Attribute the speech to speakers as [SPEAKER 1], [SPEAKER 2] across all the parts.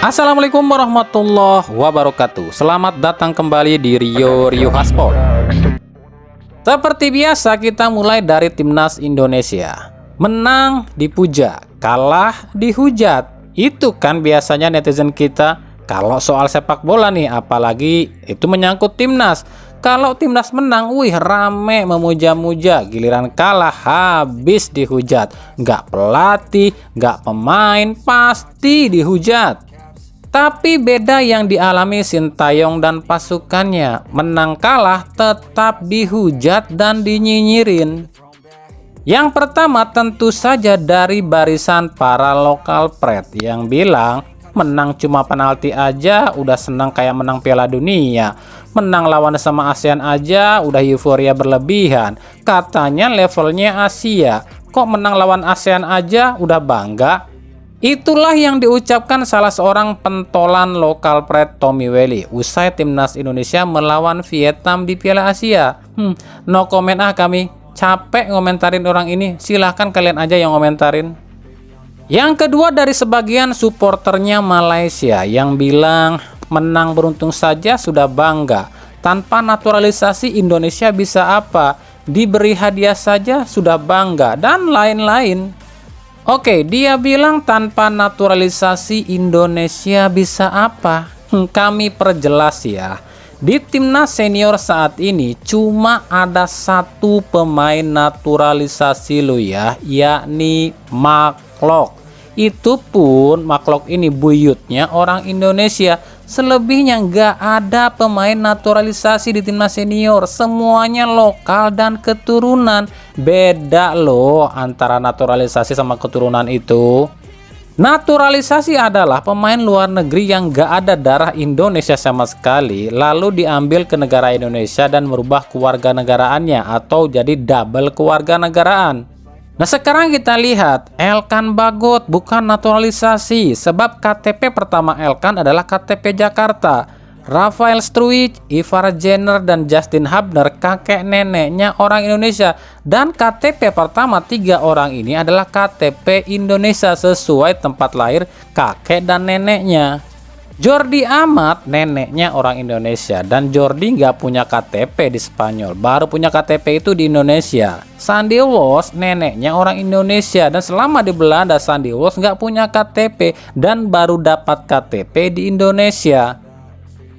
[SPEAKER 1] Assalamualaikum warahmatullahi wabarakatuh. Selamat datang kembali di Rio Haspol. Seperti biasa kita mulai dari timnas Indonesia. Menang dipuja, kalah dihujat. Itu kan biasanya netizen kita kalau soal sepak bola nih, apalagi itu menyangkut timnas. Kalau timnas menang, wih rame memuja-muja. Giliran kalah habis dihujat. Nggak pelatih, nggak pemain, pasti dihujat. Tapi beda yang dialami Sintayong dan pasukannya. Menang kalah tetap dihujat dan dinyinyirin. Yang pertama tentu saja dari barisan para lokal pret yang bilang menang cuma penalti aja udah senang kayak menang Piala Dunia. Menang lawan sama ASEAN aja udah euforia berlebihan. Katanya levelnya Asia. Kok menang lawan ASEAN aja udah bangga? Itulah yang diucapkan salah seorang pentolan lokal pret Tommy Welly usai timnas Indonesia melawan Vietnam di Piala Asia. No comment kami. Capek ngomentarin orang ini. Silahkan kalian aja yang ngomentarin. Yang kedua dari sebagian supporternya Malaysia yang bilang menang beruntung saja sudah bangga. Tanpa naturalisasi Indonesia bisa apa? Diberi hadiah saja sudah bangga dan lain-lain. Oke, dia bilang tanpa naturalisasi Indonesia bisa apa? Kami perjelas ya. Di timnas senior saat ini cuma ada satu pemain naturalisasi lo ya, yakni McLock. Itu pun McLock ini buyutnya orang Indonesia. Selebihnya nggak ada pemain naturalisasi di timnas senior. Semuanya lokal dan keturunan. Beda loh antara naturalisasi sama keturunan itu. Naturalisasi adalah pemain luar negeri yang nggak ada darah Indonesia sama sekali, lalu diambil ke negara Indonesia dan merubah kewarganegaraannya atau jadi double kewarganegaraan. Nah sekarang kita lihat Elkan Bagot bukan naturalisasi sebab KTP pertama Elkan adalah KTP Jakarta. Rafael Struwich, Ivar Jenner dan Justin Hubner kakek neneknya orang Indonesia dan KTP pertama tiga orang ini adalah KTP Indonesia sesuai tempat lahir kakek dan neneknya. Jordi Amat neneknya orang Indonesia dan Jordi nggak punya KTP di Spanyol, baru punya KTP itu di Indonesia. Sandy Walsh neneknya orang Indonesia dan selama di Belanda Sandy Walsh nggak punya KTP dan baru dapat KTP di Indonesia.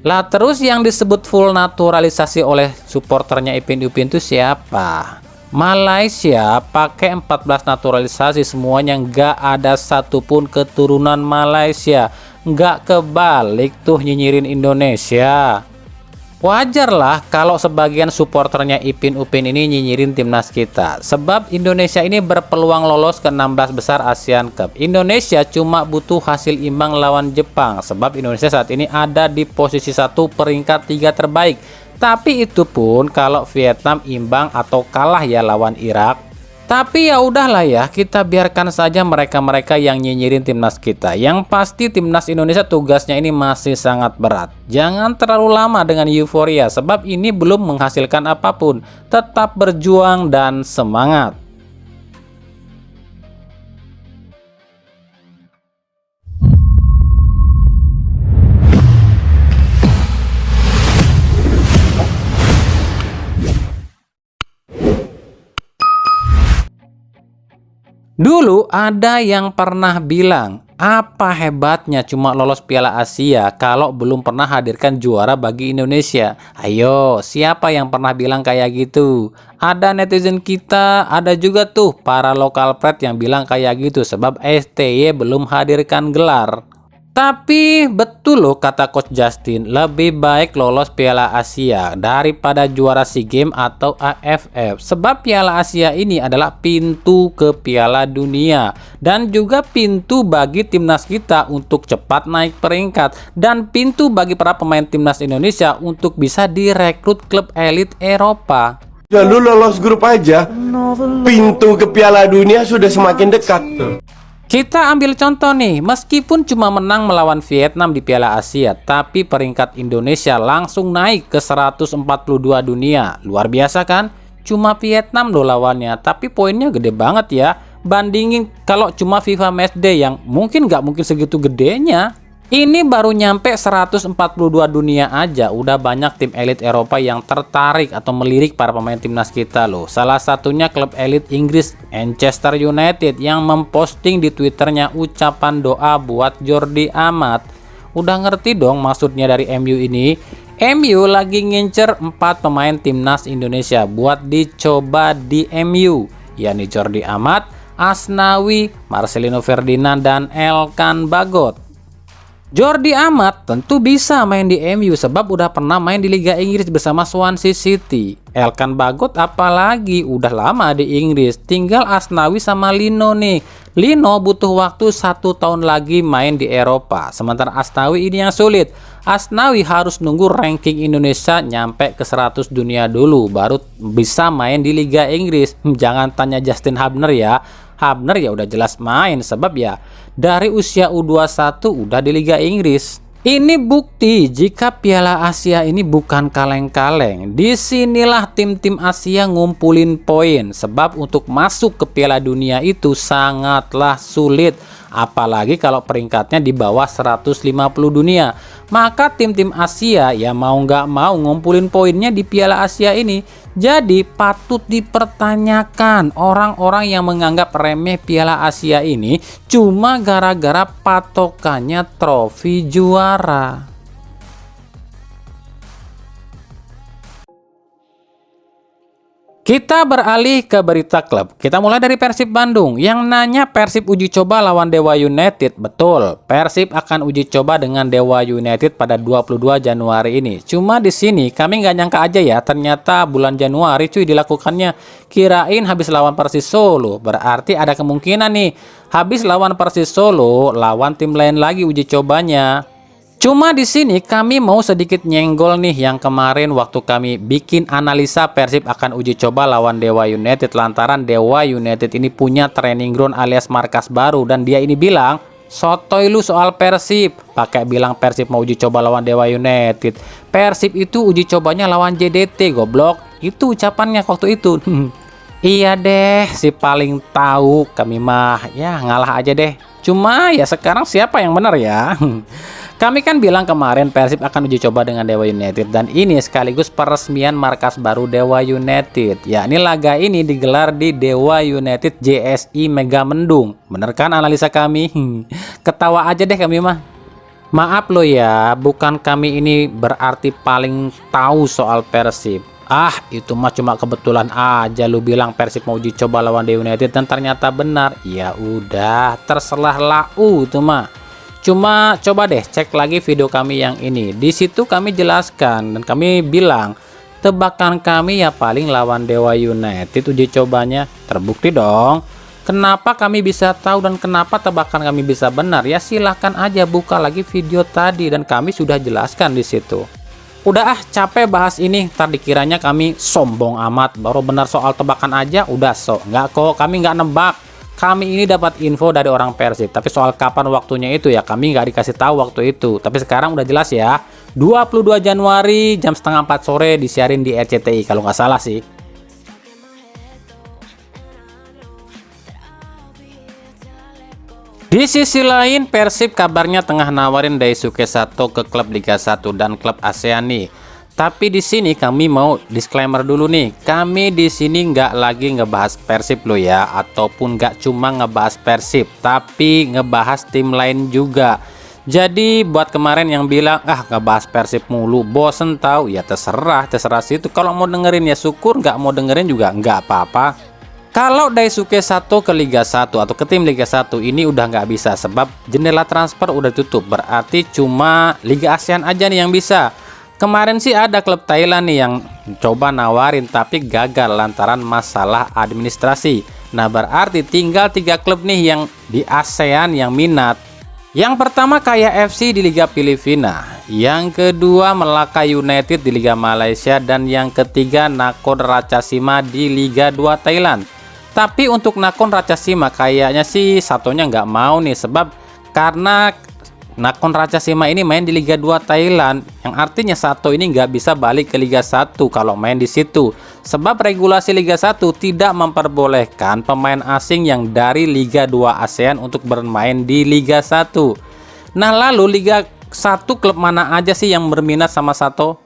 [SPEAKER 1] Lah terus yang disebut full naturalisasi oleh supporternya Ipin Upin itu siapa? Malaysia pakai 14 naturalisasi semuanya, nggak ada satupun keturunan Malaysia. Nggak kebalik tuh nyinyirin Indonesia. Wajarlah kalau sebagian supporternya Ipin Upin ini nyinyirin timnas kita. Sebab Indonesia ini berpeluang lolos ke 16 besar Asian Cup. Indonesia cuma butuh hasil imbang lawan Jepang. Sebab Indonesia saat ini ada di posisi 1 peringkat 3 terbaik. Tapi itu pun kalau Vietnam imbang atau kalah ya lawan Irak. Tapi ya udahlah ya, kita biarkan saja mereka-mereka yang nyinyirin timnas kita. Yang pasti timnas Indonesia tugasnya ini masih sangat berat. Jangan terlalu lama dengan euforia sebab ini belum menghasilkan apapun. Tetap berjuang dan semangat. Dulu ada yang pernah bilang, apa hebatnya cuma lolos Piala Asia kalau belum pernah hadirkan juara bagi Indonesia? Ayo, siapa yang pernah bilang kayak gitu? Ada netizen kita, ada juga tuh para lokal pret yang bilang kayak gitu sebab STY belum hadirkan gelar. Tapi betul loh kata Coach Justin, lebih baik lolos Piala Asia daripada juara SEA Games atau AFF. Sebab Piala Asia ini adalah pintu ke Piala Dunia dan juga pintu bagi timnas kita untuk cepat naik peringkat dan pintu bagi para pemain timnas Indonesia untuk bisa direkrut klub elit Eropa.
[SPEAKER 2] Ya lu lolos grup aja, pintu ke Piala Dunia sudah semakin dekat tuh.
[SPEAKER 1] Kita ambil contoh nih, meskipun cuma menang melawan Vietnam di Piala Asia, tapi peringkat Indonesia langsung naik ke 142 dunia. Luar biasa kan? Cuma Vietnam loh lawannya, tapi poinnya gede banget ya. Bandingin kalau cuma FIFA Matchday yang mungkin nggak mungkin segitu gedenya. Ini baru nyampe 142 dunia aja udah banyak tim elit Eropa yang tertarik atau melirik para pemain timnas kita loh. Salah satunya klub elit Inggris Manchester United yang memposting di Twitternya ucapan doa buat Jordi Amat. Udah ngerti dong maksudnya dari MU ini? MU lagi ngincer 4 pemain timnas Indonesia buat dicoba di MU, yakni Jordi Amat, Asnawi, Marcelino Ferdinand, dan Elkan Bagot. Jordi Amat tentu bisa main di MU sebab udah pernah main di Liga Inggris bersama Swansea City. Elkan Bagot apalagi udah lama di Inggris. Tinggal Asnawi sama Lino nih. Lino butuh waktu 1 tahun lagi main di Eropa. Sementara Asnawi ini yang sulit. Asnawi harus nunggu ranking Indonesia nyampe ke 100 dunia dulu baru bisa main di Liga Inggris. Jangan tanya Justin Hubner ya. Hubner ya udah jelas main sebab ya dari usia U21 udah di Liga Inggris. Ini bukti jika Piala Asia ini bukan kaleng-kaleng. Disinilah tim-tim Asia ngumpulin poin sebab untuk masuk ke Piala Dunia itu sangatlah sulit. Apalagi kalau peringkatnya di bawah 150 dunia. Maka tim-tim Asia ya mau nggak mau ngumpulin poinnya di Piala Asia ini. Jadi patut dipertanyakan orang-orang yang menganggap remeh Piala Asia ini cuma gara-gara patokannya trofi juara. Kita beralih ke berita klub. Kita mulai dari Persib Bandung. Yang nanya Persib uji coba lawan Dewa United. Betul, Persib akan uji coba dengan Dewa United pada 22 Januari ini. Cuma di sini kami nggak nyangka aja ya, ternyata bulan Januari cuy dilakukannya. Kirain habis lawan Persis Solo. Berarti ada kemungkinan nih, habis lawan Persis Solo, lawan tim lain lagi uji cobanya. Cuma di sini kami mau sedikit nyenggol nih yang kemarin waktu kami bikin analisa Persib akan uji coba lawan Dewa United lantaran Dewa United ini punya training ground alias markas baru dan dia ini bilang sotoy lu soal Persib, pakai bilang Persib mau uji coba lawan Dewa United. Persib itu uji cobanya lawan JDT goblok, itu ucapannya waktu itu. Iya deh, si paling tahu, kami mah ya ngalah aja deh. Cuma ya sekarang siapa yang benar ya? Kami kan bilang kemarin Persib akan uji coba dengan Dewa United dan ini sekaligus peresmian markas baru Dewa United. Ya, ini laga ini digelar di Dewa United JSI Megamendung. Bener kan analisa kami? Ketawa aja deh kami mah. Maaf lo ya, bukan kami ini berarti paling tahu soal Persib. Ah, itu mah cuma kebetulan aja lu bilang Persib mau uji coba lawan Dewa United dan ternyata benar. Ya udah, terserah lau itu mah. Cuma coba deh cek lagi video kami yang ini. Di situ kami jelaskan dan kami bilang tebakan kami ya paling lawan Dewa United uji cobanya. Terbukti dong. Kenapa kami bisa tahu dan kenapa tebakan kami bisa benar? Ya silahkan aja buka lagi video tadi dan kami sudah jelaskan di situ. Udah capek bahas ini, ntar dikiranya kami sombong amat. Baru benar soal tebakan aja udah sok. Nggak kok, kami nggak nebak. Kami ini dapat info dari orang Persib, tapi soal kapan waktunya itu ya kami nggak dikasih tahu waktu itu. Tapi sekarang udah jelas ya, 22 Januari jam setengah 4 sore disiarin di RCTI kalau nggak salah sih. Di sisi lain, Persib kabarnya tengah nawarin Daisuke Sato ke klub Liga 1 dan klub ASEAN nih. Tapi di sini kami mau disclaimer dulu nih. Kami di sini nggak lagi ngebahas Persib lo ya, ataupun nggak cuma ngebahas Persib, tapi ngebahas tim lain juga. Jadi buat kemarin yang bilang ngebahas Persib mulu, bosen tahu ya terserah situ. Kalau mau dengerin ya syukur, nggak mau dengerin juga nggak apa-apa. Kalau Daisuke Sato ke Liga 1 atau ke tim Liga 1 ini udah nggak bisa sebab jendela transfer udah tutup. Berarti cuma Liga ASEAN aja nih yang bisa. Kemarin sih ada klub Thailand nih yang coba nawarin tapi gagal lantaran masalah administrasi. Nah berarti tinggal 3 klub nih yang di ASEAN yang minat. Yang pertama KAYA-FC di Liga Filipina, yang kedua Melaka United di Liga Malaysia, dan yang ketiga Nakhon Ratchasima di Liga 2 Thailand. Tapi untuk Nakhon Ratchasima kayaknya sih Satonya nggak mau nih sebab karena Nakhon Ratchasima ini main di Liga 2 Thailand, yang artinya Sato ini nggak bisa balik ke Liga 1 kalau main di situ. Sebab regulasi Liga 1 tidak memperbolehkan pemain asing yang dari Liga 2 ASEAN untuk bermain di Liga 1. Nah, lalu Liga 1 klub mana aja sih yang berminat sama Sato?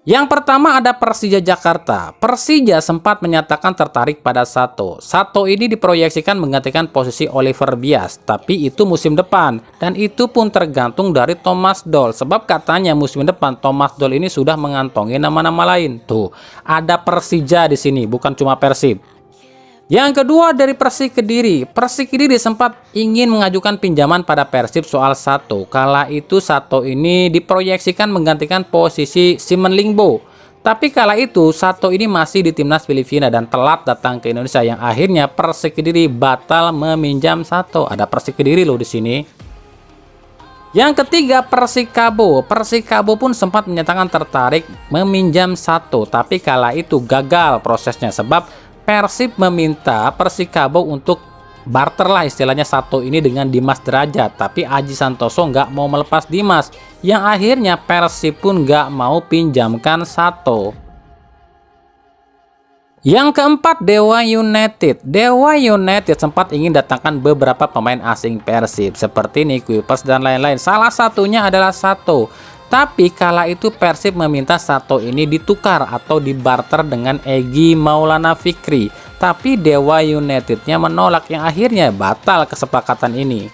[SPEAKER 1] Yang pertama ada Persija Jakarta. Persija sempat menyatakan tertarik pada Sato. Sato ini diproyeksikan menggantikan posisi Oliver Bias, tapi itu musim depan. Dan itu pun tergantung dari Thomas Doll. Sebab katanya musim depan Thomas Doll ini sudah mengantongi nama-nama lain. Tuh, ada Persija di sini, bukan cuma Persib. Yang kedua dari Persik Kediri. Persik Kediri sempat ingin mengajukan pinjaman pada Persib soal Sato. Kala itu Sato ini diproyeksikan menggantikan posisi Simon Lingbo. Tapi kala itu Sato ini masih di timnas Filipina dan telat datang ke Indonesia, yang akhirnya Persik Kediri batal meminjam Sato. Ada Persik Kediri loh di sini. Yang ketiga Persikabo. Persikabo pun sempat menyatakan tertarik meminjam Sato, tapi kala itu gagal prosesnya sebab Persib meminta Persikabo untuk barter lah istilahnya Sato ini dengan Dimas Derajat, tapi Aji Santoso nggak mau melepas Dimas, yang akhirnya Persib pun nggak mau pinjamkan Sato. Yang keempat Dewa United. Dewa United sempat ingin datangkan beberapa pemain asing Persib seperti Nick Kuipers dan lain-lain. Salah satunya adalah Sato. Tapi kala itu Persib meminta Sato ini ditukar atau dibarter dengan Egy Maulana Fikri. Tapi Dewa Unitednya menolak, yang akhirnya batal kesepakatan ini.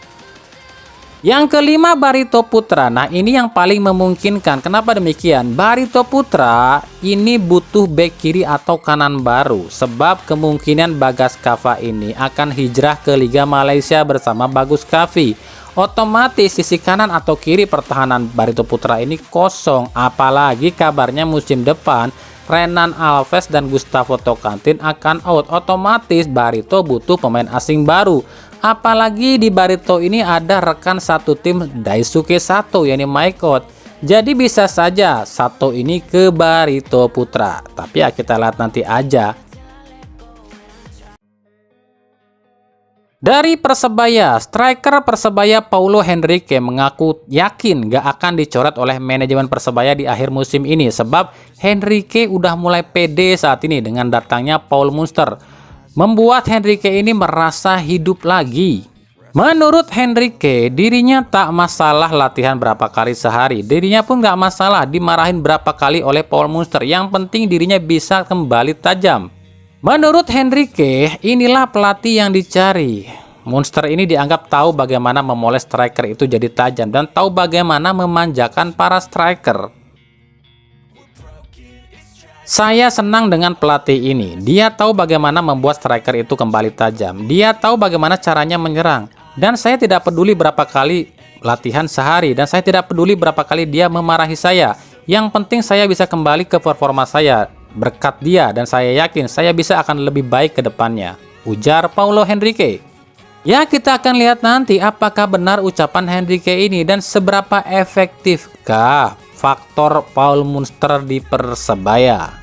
[SPEAKER 1] Yang kelima Barito Putra. Nah, ini yang paling memungkinkan. Kenapa demikian? Barito Putra ini butuh bek kiri atau kanan baru. Sebab kemungkinan Bagas Kava ini akan hijrah ke Liga Malaysia bersama Bagus Kavi. Otomatis sisi kanan atau kiri pertahanan Barito Putra ini kosong. Apalagi kabarnya musim depan Renan Alves dan Gustavo Tokantin akan out. Otomatis Barito butuh pemain asing baru. Apalagi di Barito ini ada rekan satu tim Daisuke Sato, yakni Maikot. Jadi bisa saja Sato ini ke Barito Putra. Tapi ya kita lihat nanti aja. Dari Persebaya, striker Persebaya Paulo Henrique mengaku yakin gak akan dicoret oleh manajemen Persebaya di akhir musim ini, sebab Henrique udah mulai pede saat ini dengan datangnya Paul Munster. Membuat Henrique ini merasa hidup lagi. Menurut Henrique, dirinya tak masalah latihan berapa kali sehari. Dirinya pun gak masalah dimarahin berapa kali oleh Paul Munster. Yang penting dirinya bisa kembali tajam. Menurut Henrique, inilah pelatih yang dicari. Munster ini dianggap tahu bagaimana memoles striker itu jadi tajam dan tahu bagaimana memanjakan para striker. Saya senang dengan pelatih ini. Dia tahu bagaimana membuat striker itu kembali tajam. Dia tahu bagaimana caranya menyerang. Dan saya tidak peduli berapa kali latihan sehari. Dan saya tidak peduli berapa kali dia memarahi saya. Yang penting saya bisa kembali ke performa saya berkat dia, dan saya yakin saya bisa akan lebih baik ke depannya, ujar Paulo Henrique. Ya, kita akan lihat nanti apakah benar ucapan Henrique ini dan seberapa efektifkah faktor Paul Munster di Persebaya.